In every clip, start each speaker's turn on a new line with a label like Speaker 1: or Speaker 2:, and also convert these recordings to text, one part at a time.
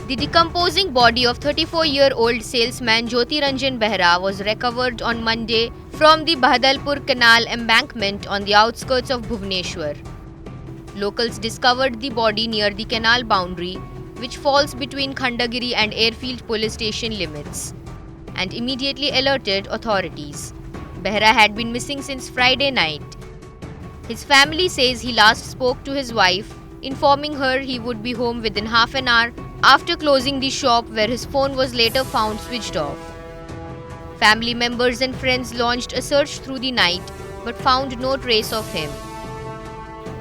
Speaker 1: The decomposing body of 34-year-old salesman Jyoti Ranjan Behra was recovered on Monday from the Bahadalpur Canal embankment on the outskirts of Bhubaneswar. Locals discovered the body near the canal boundary, which falls between Khandagiri and Airfield police station limits, and immediately alerted authorities. Behra had been missing since Friday night. His family says he last spoke to his wife, informing her he would be home within half an hour after closing the shop, where his phone was later found switched off. Family members and friends launched a search through the night but found no trace of him.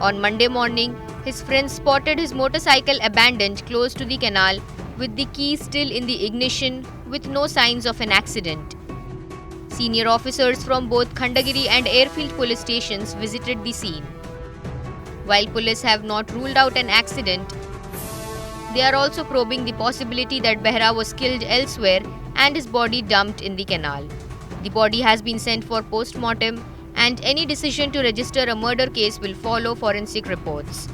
Speaker 1: On Monday morning, his friends spotted his motorcycle abandoned close to the canal with the key still in the ignition with no signs of an accident. Senior officers from both Khandagiri and Airfield police stations visited the scene. While police have not ruled out an accident, they are also probing the possibility that Behra was killed elsewhere and his body dumped in the canal. The body has been sent for post-mortem, and any decision to register a murder case will follow forensic reports.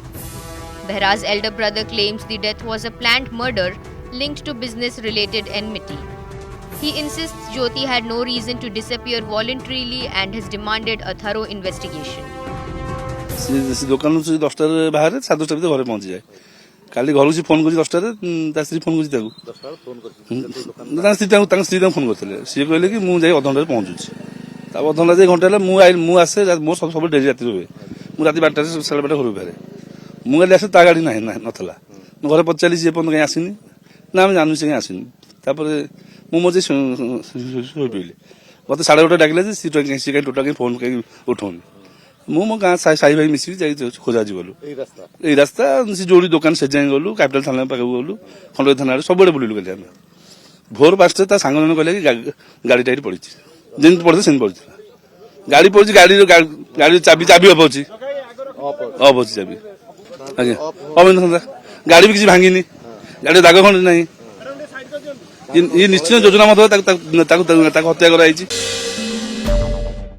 Speaker 1: Behra's elder brother claims the death was a planned murder linked to business-related enmity. He insists Jyoti had no reason to disappear voluntarily and has demanded a thorough investigation.
Speaker 2: দোকান 10টার বাইরে 10:30 ভিতরে ঘরে পৌঁছে যায়। কালি ঘরକୁ phone କରିଛି 10টাରେ ତା ସ୍ତ୍ରୀ phone କରିଛି ତାକୁ। ତାଙ୍କ ସ୍ତ୍ରୀ ଫୋନ କରିଥିଲେ, ସିଏ କହିଲେ କି ମୁଁ ଯାଇ ଅଧଘଣ୍ଟାରେ ପହଞ୍ଚୁଛି। ତା ଅଧଘଣ୍ଟା ଯାଇ ଘଣ୍ଟା ହେଲା ମୁଁ ଆସେ, ମୋ ସବୁ ଡେରି ରାତିରେ ହୁଏ। ମୁଁ ରାତି 12ଟାରେ 12:30 ଘରକୁ ବାହାରେ। ମୁଁ କାଲି ଆସେ, ତା ଗାଡ଼ି ନଥିଲା। ମୁଁ ଘରେ ପଚାରିଲି ସିଏ ପର୍ଯ୍ୟନ୍ତ କାହିଁ ଆସିନି, ନା ଆମେ ଜାଣୁ ସେ କାହିଁ ଆସିନି। ତାପରେ ମୁଁ ମୋ ଶୋଇପଡ଼ିଲି। ମତେ 11:30 ଡାକିଲା ଯେ ସିଏ କାହିଁ ଟୋଟାଲ ଫୋନ କାହିଁ ଉଠଉନି। ମୁଁ ମୋ ଗାଁ ସାହି ଭାଇ ମିଶିକି ଯାଇ ଖୋଜାଜି ଗଲୁ। ଏଇ ରାସ୍ତା ସେ ଯୋଉଠି ଦୋକାନ ସେ ଯାଇ ଗଲୁ, କ୍ୟାପିଟାଲ ଥାନା ପାଖକୁ ଗଲୁ, ଖଣ୍ଡଗିରି ଥାନା ଆଡେ ସବୁଆଡେ ବୁଲିଲୁ। କାଲି ଆମେ ଭୋର 5ଟାରେ ତା ସାଙ୍ଗମାନେ କହିଲେ କି ଗାଡିଟା ଏଠି ପଡିଛି। ଯେମିତି ପଡିଥିଲା ସେମିତି ପଡିଥିଲା। ଗାଡି ପଡିଛି, ଗାଡିର ଚାବି ଅଫ୍ ଅଛି, ଚାବି। ଆଜ୍ଞା ଅବୈଧତା, ଗାଡି ବି କିଛି ଭାଙ୍ଗିନି, ଗାଡିର ଦାଗ ଖଣ୍ଡେ ନାହିଁ। ଇଏ ନିଶ୍ଚିତ ଯୋଜନା ମଧ୍ୟ ତାକୁ ହତ୍ୟା କରାଯାଇଛି।